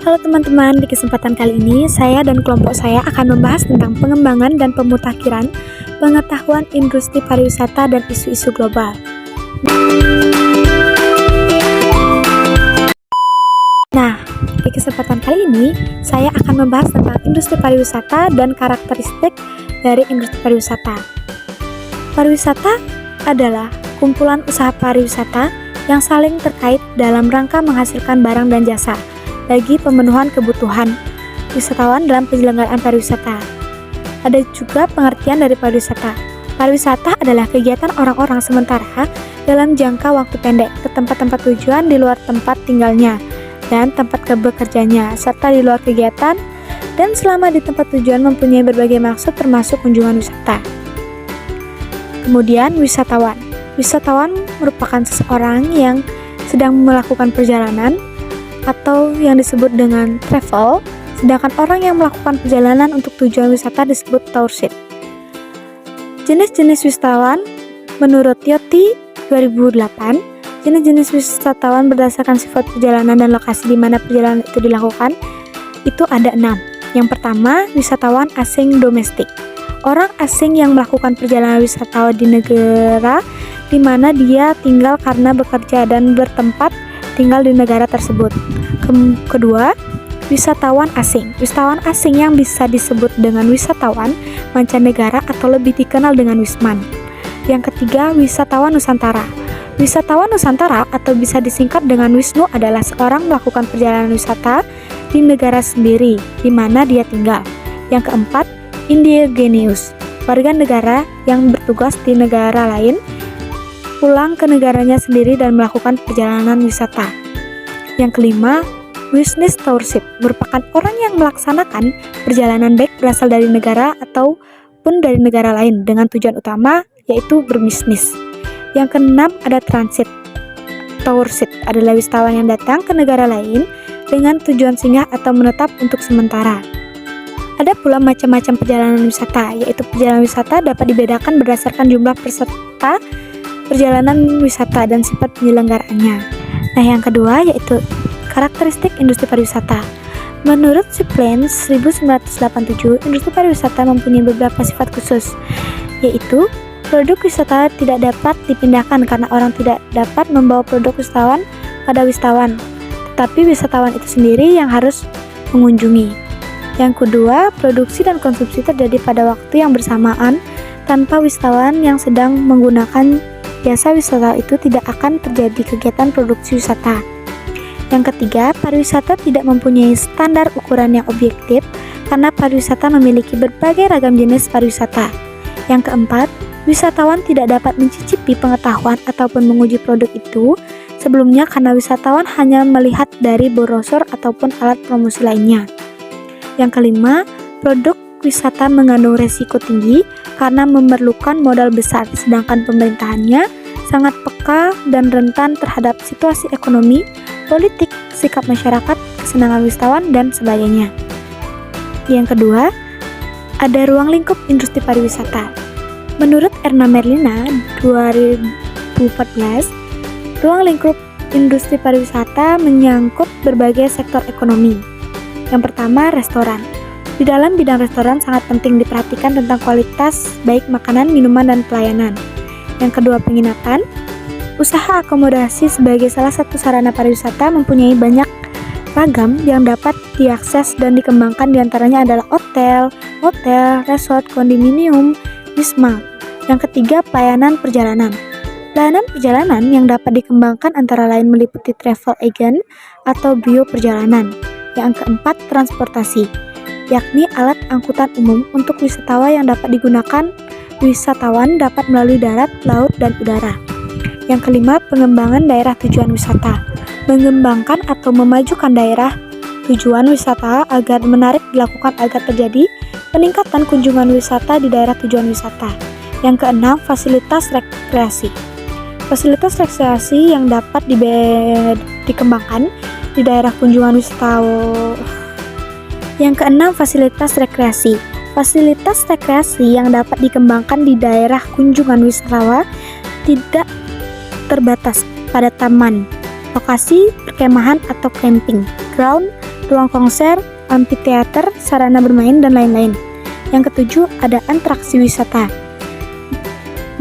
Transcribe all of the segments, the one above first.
Halo teman-teman, di kesempatan kali ini saya dan kelompok saya akan membahas tentang pengembangan dan pemutakhiran pengetahuan industri pariwisata dan isu-isu global. Nah, di kesempatan kali ini saya akan membahas tentang industri pariwisata dan karakteristik dari industri pariwisata. Pariwisata adalah kumpulan usaha pariwisata yang saling terkait dalam rangka menghasilkan barang dan jasa bagi pemenuhan kebutuhan wisatawan dalam penyelenggaraan pariwisata. Ada juga pengertian dari pariwisata. Pariwisata adalah kegiatan orang-orang sementara dalam jangka waktu pendek ke tempat-tempat tujuan di luar tempat tinggalnya dan tempat bekerjanya, serta di luar kegiatan dan selama di tempat tujuan mempunyai berbagai maksud termasuk kunjungan wisata. Kemudian wisatawan. Wisatawan merupakan seseorang yang sedang melakukan perjalanan atau yang disebut dengan travel, sedangkan orang yang melakukan perjalanan untuk tujuan wisata disebut tourist. Jenis-jenis wisatawan menurut Yoti 2008, jenis-jenis wisatawan berdasarkan sifat perjalanan dan lokasi di mana perjalanan itu dilakukan itu ada 6. Yang pertama, wisatawan asing domestik. Orang asing yang melakukan perjalanan wisata di negara di mana dia tinggal karena bekerja dan bertempat tinggal di negara tersebut. Kedua, wisatawan asing. Wisatawan asing yang bisa disebut dengan wisatawan mancanegara atau lebih dikenal dengan wisman. Yang ketiga, wisatawan Nusantara. Wisatawan Nusantara atau bisa disingkat dengan Wisnu adalah seorang melakukan perjalanan wisata di negara sendiri di mana dia tinggal. Yang keempat, indigenous. Warga negara yang bertugas di negara lain pulang ke negaranya sendiri dan melakukan perjalanan wisata. Yang kelima, business tourship merupakan orang yang melaksanakan perjalanan baik berasal dari negara ataupun dari negara lain dengan tujuan utama yaitu berbisnis. Yang keenam, ada transit. Tourship adalah wisatawan yang datang ke negara lain dengan tujuan singgah atau menetap untuk sementara. Ada pula macam-macam perjalanan wisata, yaitu perjalanan wisata dapat dibedakan berdasarkan jumlah peserta perjalanan wisata dan sifat penyelenggaraannya. Nah, yang kedua yaitu karakteristik industri pariwisata. Menurut Siplen 1987, industri pariwisata mempunyai beberapa sifat khusus, yaitu produk wisata tidak dapat dipindahkan karena orang tidak dapat membawa produk wisatawan pada wisatawan, tetapi wisatawan itu sendiri yang harus mengunjungi. Yang kedua, produksi dan konsumsi terjadi pada waktu yang bersamaan tanpa wisatawan yang sedang menggunakan jasa wisata itu tidak akan terjadi kegiatan produksi wisata. Yang ketiga, pariwisata tidak mempunyai standar ukuran yang objektif karena pariwisata memiliki berbagai ragam jenis pariwisata. Yang keempat, wisatawan tidak dapat mencicipi pengetahuan ataupun menguji produk itu sebelumnya karena wisatawan hanya melihat dari brosur ataupun alat promosi lainnya. Yang kelima, produk wisata mengandung resiko tinggi karena memerlukan modal besar, sedangkan pemerintahannya sangat peka dan rentan terhadap situasi ekonomi, politik, sikap masyarakat, kesenangan wisatawan, dan sebagainya. Yang kedua, ada ruang lingkup industri pariwisata. Menurut Erna Merlina 2014, ruang lingkup industri pariwisata menyangkut berbagai sektor ekonomi. Yang pertama, restoran. Di dalam bidang restoran sangat penting diperhatikan tentang kualitas baik makanan, minuman, dan pelayanan. Yang kedua, penginapan. Usaha akomodasi sebagai salah satu sarana pariwisata mempunyai banyak ragam yang dapat diakses dan dikembangkan, diantaranya adalah hotel, resort, kondominium, wisma. Yang ketiga, pelayanan perjalanan. Pelayanan perjalanan yang dapat dikembangkan antara lain meliputi travel agent atau bio perjalanan. Yang keempat, transportasi, yakni alat angkutan umum untuk wisatawan yang dapat digunakan wisatawan dapat melalui darat, laut, dan udara. Yang kelima, pengembangan daerah tujuan wisata. Mengembangkan atau memajukan daerah tujuan wisata agar menarik dilakukan agar terjadi peningkatan kunjungan wisata di daerah tujuan wisata. Yang keenam, fasilitas rekreasi. Fasilitas rekreasi yang dapat dikembangkan di daerah kunjungan wisata. Yang keenam, fasilitas rekreasi. Fasilitas rekreasi yang dapat dikembangkan di daerah kunjungan wisatawan tidak terbatas pada taman, lokasi perkemahan atau camping ground, ruang konser, amphitheater, sarana bermain, dan lain-lain. Yang ketujuh, ada atraksi wisata.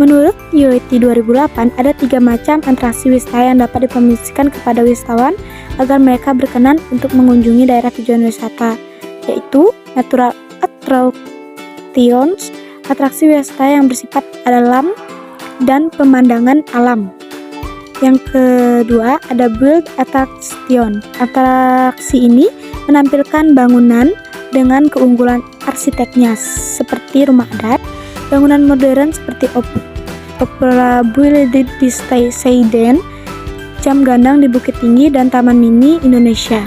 Menurut UIT 2008, ada 3 macam atraksi wisata yang dapat dipromosikan kepada wisatawan agar mereka berkenan untuk mengunjungi daerah tujuan wisata, yaitu natural attractions, atraksi wisata yang bersifat alam dan pemandangan alam. Yang kedua, ada build attraction. Atraksi ini menampilkan bangunan dengan keunggulan arsiteknya seperti rumah adat, bangunan modern seperti Opera Building di Seiden, jam gandang di Bukit Tinggi, dan Taman Mini Indonesia.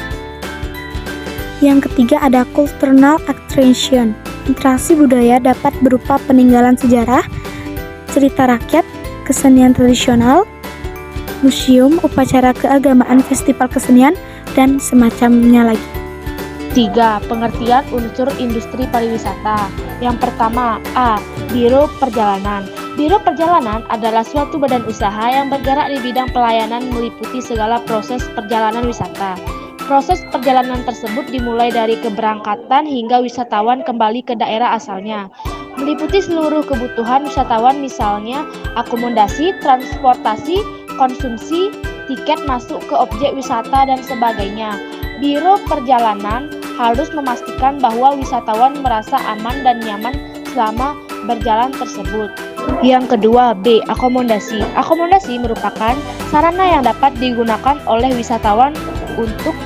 Yang ketiga, ada cultural attraction. Atraksi budaya dapat berupa peninggalan sejarah, cerita rakyat, kesenian tradisional, museum, upacara keagamaan, festival kesenian, dan semacamnya lagi. 3. Pengertian unsur industri pariwisata. Yang pertama, A. Biro Perjalanan. Biro Perjalanan adalah suatu badan usaha yang bergerak di bidang pelayanan meliputi segala proses perjalanan wisata. Proses perjalanan tersebut dimulai dari keberangkatan hingga wisatawan kembali ke daerah asalnya. Meliputi seluruh kebutuhan wisatawan, misalnya akomodasi, transportasi, konsumsi, tiket masuk ke objek wisata, dan sebagainya. Biro Perjalanan harus memastikan bahwa wisatawan merasa aman dan nyaman selama berjalan tersebut. Yang kedua, B. Akomodasi. Akomodasi merupakan sarana yang dapat digunakan oleh wisatawan untuk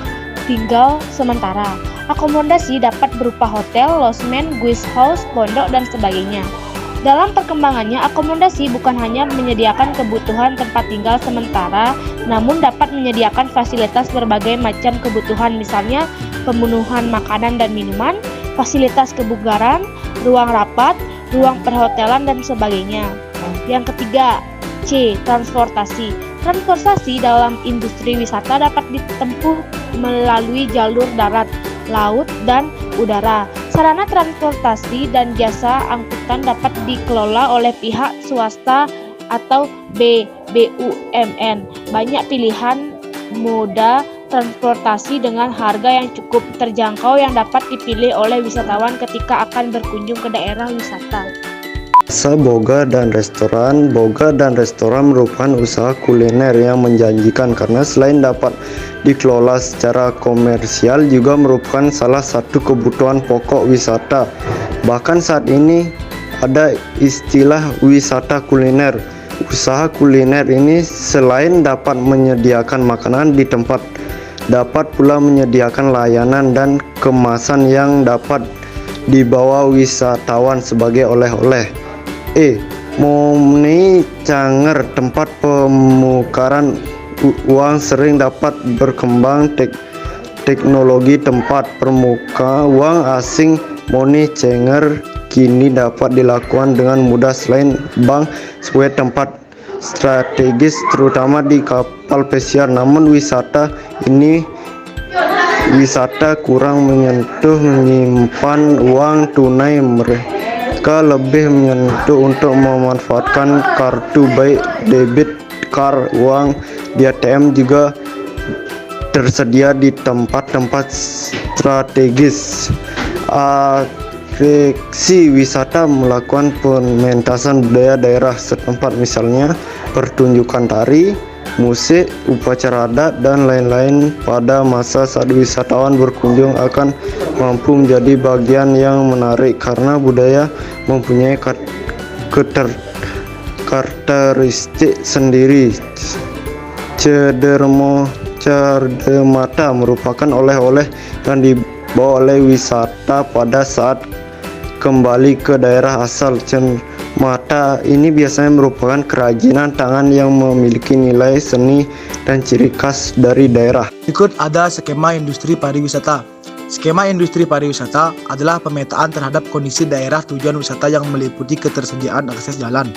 tinggal sementara. Akomodasi dapat berupa hotel, losmen, guest house, pondok, dan sebagainya. Dalam perkembangannya, akomodasi bukan hanya menyediakan kebutuhan tempat tinggal sementara, namun dapat menyediakan fasilitas berbagai macam kebutuhan, misalnya pemenuhan makanan dan minuman, fasilitas kebugaran, ruang rapat, ruang perhotelan, dan sebagainya. Yang ketiga, C. Transportasi. Transportasi dalam industri wisata dapat ditempuh melalui jalur darat, laut, dan udara. Sarana transportasi dan jasa angkutan dapat dikelola oleh pihak swasta atau BUMN. Banyak pilihan moda transportasi dengan harga yang cukup terjangkau yang dapat dipilih oleh wisatawan ketika akan berkunjung ke daerah wisata. Usaha boga dan restoran. Boga dan restoran merupakan usaha kuliner yang menjanjikan karena selain dapat dikelola secara komersial juga merupakan salah satu kebutuhan pokok wisata. Bahkan saat ini ada istilah wisata kuliner. Usaha kuliner ini selain dapat menyediakan makanan di tempat, dapat pula menyediakan layanan dan kemasan yang dapat dibawa wisatawan sebagai oleh-oleh. Momni canger tempat penukaran uang sering dapat berkembang teknologi tempat permukaan uang asing. Money changer kini dapat dilakukan dengan mudah selain bank sebagai tempat strategis terutama di kapal pesiar. Namun wisata kurang menyentuh menyimpan uang tunai. Mereka lebih menyentuh untuk memanfaatkan kartu baik debit card. Uang di ATM juga tersedia di tempat-tempat strategis. Atraksi wisata melakukan pementasan budaya daerah setempat, misalnya pertunjukan tari, musik, upacara adat, dan lain-lain. Pada masa saat wisatawan berkunjung akan mampu menjadi bagian yang menarik karena budaya mempunyai karakteristik sendiri. Cedermata merupakan oleh-oleh yang dibawa oleh wisata pada saat kembali ke daerah asal. Mata ini biasanya merupakan kerajinan tangan yang memiliki nilai seni dan ciri khas dari daerah. Berikut ada skema industri pariwisata. Skema industri pariwisata adalah pemetaan terhadap kondisi daerah tujuan wisata yang meliputi ketersediaan akses jalan,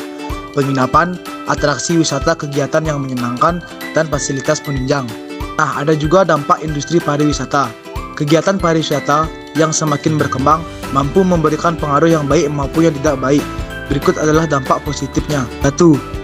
penginapan, atraksi wisata, kegiatan yang menyenangkan, dan fasilitas penunjang. Nah, ada juga dampak industri pariwisata. Kegiatan pariwisata yang semakin berkembang mampu memberikan pengaruh yang baik maupun yang tidak baik. Berikut adalah dampak positifnya. 1.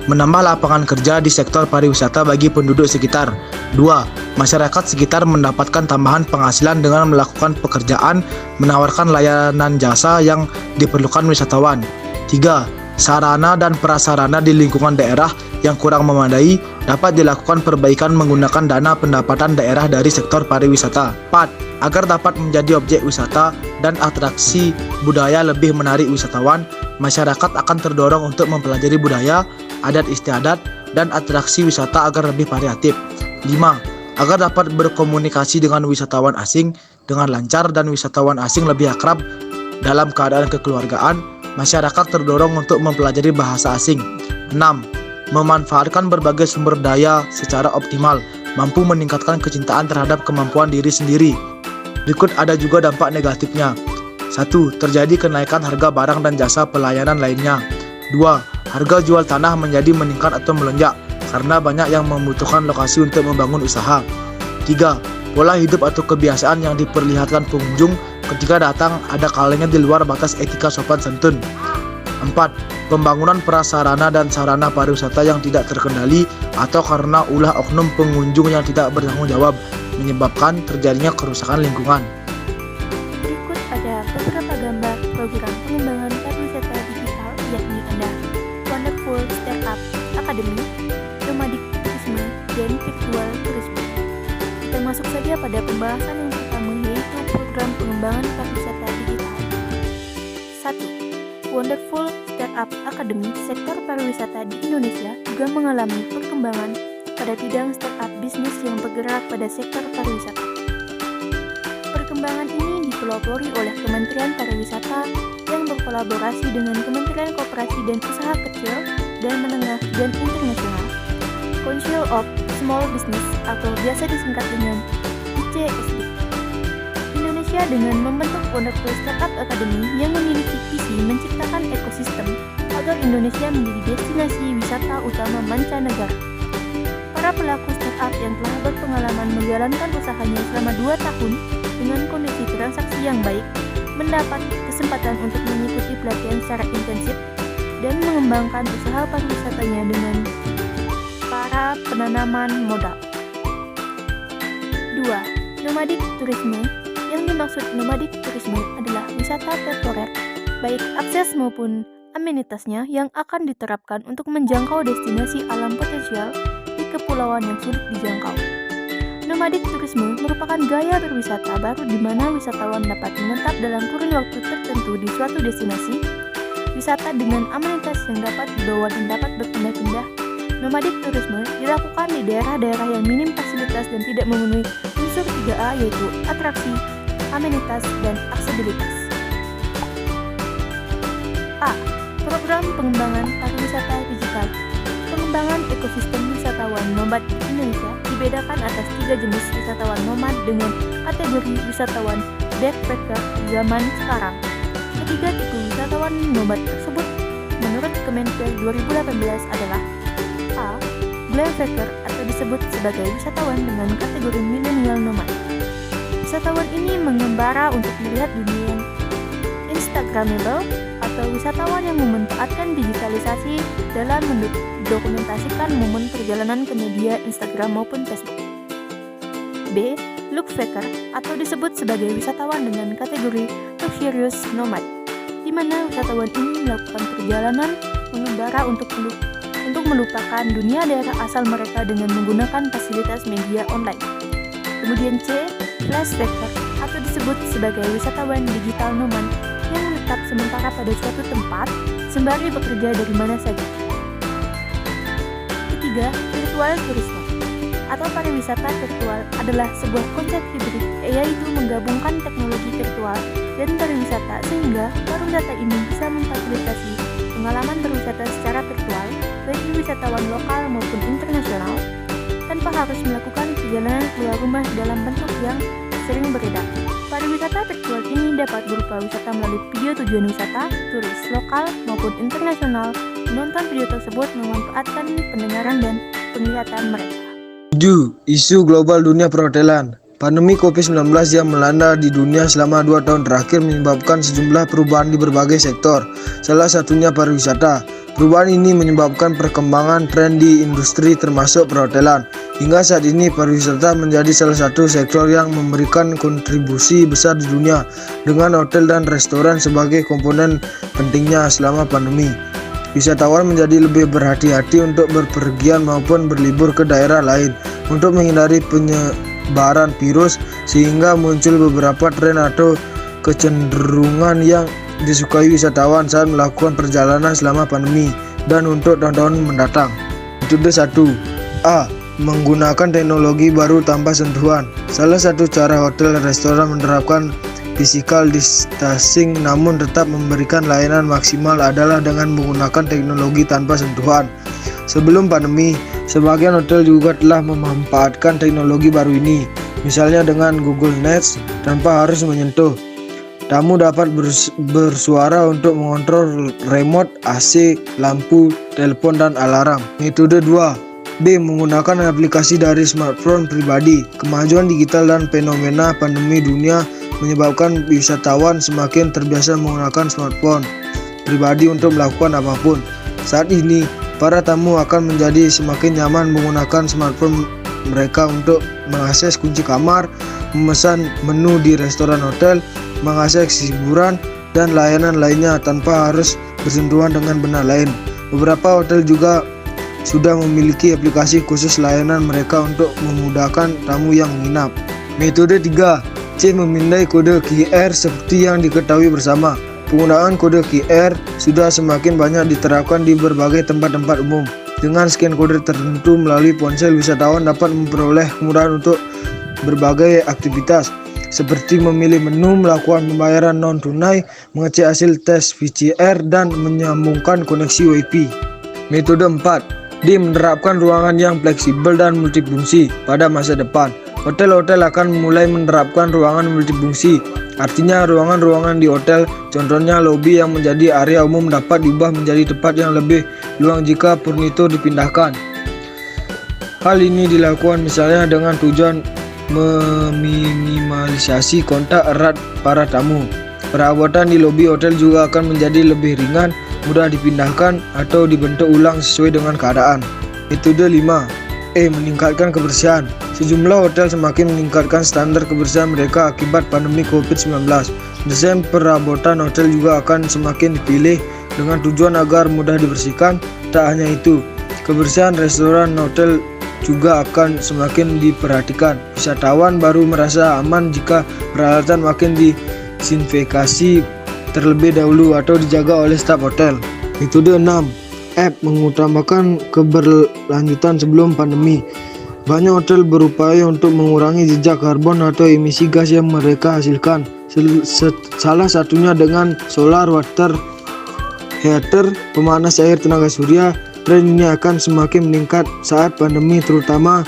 menambah lapangan kerja di sektor pariwisata bagi penduduk sekitar. 2. Masyarakat sekitar mendapatkan tambahan penghasilan dengan melakukan pekerjaan, menawarkan layanan jasa yang diperlukan wisatawan. 3. Sarana dan prasarana di lingkungan daerah yang kurang memadai dapat dilakukan perbaikan menggunakan dana pendapatan daerah dari sektor pariwisata. 4. Agar dapat menjadi objek wisata dan atraksi budaya lebih menarik wisatawan, masyarakat akan terdorong untuk mempelajari budaya, adat istiadat, dan atraksi wisata agar lebih variatif. 5. Agar dapat berkomunikasi dengan wisatawan asing dengan lancar dan wisatawan asing lebih akrab dalam keadaan kekeluargaan, masyarakat terdorong untuk mempelajari bahasa asing. 6. Memanfaatkan berbagai sumber daya secara optimal, mampu meningkatkan kecintaan terhadap kemampuan diri sendiri. Berikut ada juga dampak negatifnya. 1. Terjadi kenaikan harga barang dan jasa pelayanan lainnya. 2. Harga jual tanah menjadi meningkat atau melonjak karena banyak yang membutuhkan lokasi untuk membangun usaha. 3. Pola hidup atau kebiasaan yang diperlihatkan pengunjung ketika datang ada kalanya di luar batas etika sopan santun. 4. Pembangunan prasarana dan sarana pariwisata yang tidak terkendali atau karena ulah oknum pengunjung yang tidak bertanggung jawab menyebabkan terjadinya kerusakan lingkungan. Berikut ada beberapa gambar program pengembangan pariwisata digital, yakni ada Wonderful Startup Academy, Nomadic Tourism, dan Virtual Tourism. Kita masuk saja pada pembahasan yang pertama, yaitu program pengembangan pariwisata digital. 1. Wonderful Startup Academy. Sektor pariwisata di Indonesia juga mengalami perkembangan pada bidang startup bisnis yang bergerak pada sektor pariwisata. Perkembangan ini dipelopori oleh Kementerian Pariwisata yang berkolaborasi dengan Kementerian Koperasi dan Usaha Kecil dan Menengah dan Internasional, Council of Small Business atau biasa disingkat dengan ICSD. Indonesia dengan membentuk Wonderful Startup Academy yang memiliki visi menciptakan ekosistem agar Indonesia menjadi destinasi wisata utama mancanegara. Para pelaku startup yang telah berpengalaman menjalankan usahanya selama 2 tahun dengan kondisi transaksi yang baik mendapat kesempatan untuk mengikuti pelatihan secara intensif dan mengembangkan usaha pariwisatanya dengan para penanaman modal. 2. Nomadic Tourism. Yang dimaksud nomadic tourism adalah wisata temporer, baik akses maupun amenitasnya yang akan diterapkan untuk menjangkau destinasi alam potensial di kepulauan yang sulit dijangkau. Nomadic tourism merupakan gaya berwisata baru di mana wisatawan dapat menetap dalam kurun waktu tertentu di suatu destinasi. Wisata dengan amenitas yang dapat dibawa dan dapat berpindah-pindah. Nomadic tourism dilakukan di daerah-daerah yang minim fasilitas dan tidak memenuhi unsur 3A, yaitu atraksi, amenitas, dan aksesibilitas. A. Program pengembangan pariwisata digital. Pengembangan ekosistem wisatawan nomad di Indonesia dibedakan atas 3 jenis wisatawan nomad dengan kategori wisatawan backpacker zaman sekarang. Ketiga tipe wisatawan nomad tersebut menurut Kemenker 2018 adalah A. Glampacker atau disebut sebagai wisatawan dengan kategori milenial nomad. Wisatawan ini mengembara untuk melihat dunia yang instagramable atau wisatawan yang memanfaatkan digitalisasi dalam mendokumentasikan momen perjalanan ke media Instagram maupun Facebook. B. Lookpacker atau disebut sebagai wisatawan dengan kategori luxurious nomad, di mana wisatawan ini melakukan perjalanan mengembara untuk melupakan dunia daerah asal mereka dengan menggunakan fasilitas media online. Kemudian C. Flashbacker atau disebut sebagai wisatawan digital nomad yang menetap sementara pada suatu tempat sembari bekerja dari mana saja. Ketiga, virtual tourism atau pariwisata virtual adalah sebuah konsep hibrid, yaitu menggabungkan teknologi virtual dan pariwisata sehingga pariwisata ini bisa memfasilitasi pengalaman berwisata secara virtual bagi wisatawan lokal maupun internasional tanpa harus melakukan perjalanan keluar rumah dalam bentuk yang sering beredar. Pariwisata virtual ini dapat berupa wisata melalui video tujuan wisata, turis lokal maupun internasional menonton video tersebut memanfaatkan pendengaran dan penglihatan mereka. 7. Isu global dunia perhotelan. Pandemi COVID-19 yang melanda di dunia selama 2 tahun terakhir menyebabkan sejumlah perubahan di berbagai sektor, salah satunya pariwisata. Perubahan ini menyebabkan perkembangan tren di industri termasuk perhotelan. Hingga saat ini pariwisata menjadi salah satu sektor yang memberikan kontribusi besar di dunia, dengan hotel dan restoran sebagai komponen pentingnya selama pandemi. Wisatawan menjadi lebih berhati-hati untuk berpergian maupun berlibur ke daerah lain untuk menghindari penyebaran virus, sehingga muncul beberapa tren atau kecenderungan yang disukai wisatawan saat melakukan perjalanan selama pandemi dan untuk tahun-tahun mendatang. Metode 1. A. Menggunakan teknologi baru tanpa sentuhan. Salah satu cara hotel dan restoran menerapkan physical distancing namun tetap memberikan layanan maksimal adalah dengan menggunakan teknologi tanpa sentuhan. Sebelum pandemi, sebagian hotel juga telah memanfaatkan teknologi baru ini, misalnya dengan Google Nets tanpa harus menyentuh. Tamu dapat bersuara untuk mengontrol remote, AC, lampu, telepon, dan alarm. Metode 2. B. Menggunakan aplikasi dari smartphone pribadi. Kemajuan digital dan fenomena pandemi dunia menyebabkan wisatawan semakin terbiasa menggunakan smartphone pribadi untuk melakukan apapun. Saat ini, para tamu akan menjadi semakin nyaman menggunakan smartphone mereka untuk mengakses kunci kamar, memesan menu di restoran hotel, mengakses hiburan, dan layanan lainnya tanpa harus bersentuhan dengan benda lain. Beberapa hotel juga sudah memiliki aplikasi khusus layanan mereka untuk memudahkan tamu yang menginap. Metode 3. C. Memindai kode QR seperti yang diketahui bersama. Penggunaan kode QR sudah semakin banyak diterapkan di berbagai tempat-tempat umum. Dengan scan kode tertentu melalui ponsel, wisatawan dapat memperoleh kemudahan untuk berbagai aktivitas, seperti memilih menu, melakukan pembayaran non-tunai, mengecek hasil tes PCR, dan menyambungkan koneksi Wi-Fi. Metode 4. D. Menerapkan ruangan yang fleksibel dan multifungsi pada masa depan. Hotel-hotel akan mulai menerapkan ruangan multifungsi. Artinya ruangan-ruangan di hotel, contohnya lobi yang menjadi area umum, dapat diubah menjadi tempat yang lebih luang jika furnitur dipindahkan. Hal ini dilakukan misalnya dengan tujuan meminimalisasi kontak erat para tamu. Perabotan di lobi hotel juga akan menjadi lebih ringan, mudah dipindahkan atau dibentuk ulang sesuai dengan keadaan. Metode 5. E. Meningkatkan kebersihan. Sejumlah hotel semakin meningkatkan standar kebersihan mereka akibat pandemi COVID-19. Desain perabotan hotel juga akan semakin dipilih dengan tujuan agar mudah dibersihkan. Tak hanya itu, kebersihan restoran hotel juga akan semakin diperhatikan. Wisatawan baru merasa aman jika peralatan makin disinfekasi terlebih dahulu atau dijaga oleh staf hotel. Metode 6. F. Mengutamakan keberlanjutan sebelum pandemi. Banyak hotel berupaya untuk mengurangi jejak karbon atau emisi gas yang mereka hasilkan. Salah satunya dengan solar water heater, pemanas air tenaga surya. Tren ini akan semakin meningkat saat pandemi, terutama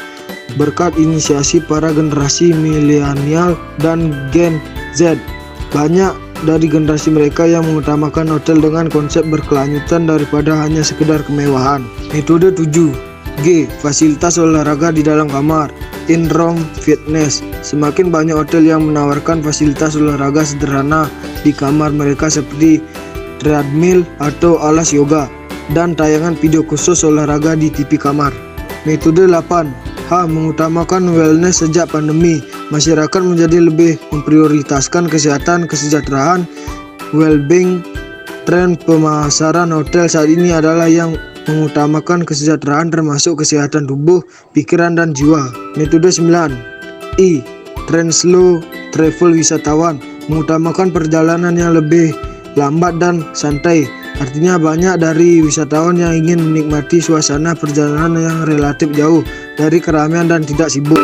berkat inisiasi para generasi milenial dan Gen Z. Banyak dari generasi mereka yang mengutamakan hotel dengan konsep berkelanjutan daripada hanya sekedar kemewahan. Metode 7. G. Fasilitas olahraga di dalam kamar. In-room fitness. Semakin banyak hotel yang menawarkan fasilitas olahraga sederhana di kamar mereka seperti treadmill atau alas yoga dan tayangan video khusus olahraga di TV kamar. Metode 8. H. Mengutamakan wellness sejak pandemi. Masyarakat menjadi lebih memprioritaskan kesehatan, kesejahteraan, well-being. Tren pemasaran hotel saat ini adalah yang mengutamakan kesejahteraan termasuk kesehatan tubuh, pikiran, dan jiwa. Metode 9. I. Tren slow travel wisatawan. Mengutamakan perjalanan yang lebih lambat dan santai. Artinya banyak dari wisatawan yang ingin menikmati suasana perjalanan yang relatif jauh dari keramaian dan tidak sibuk.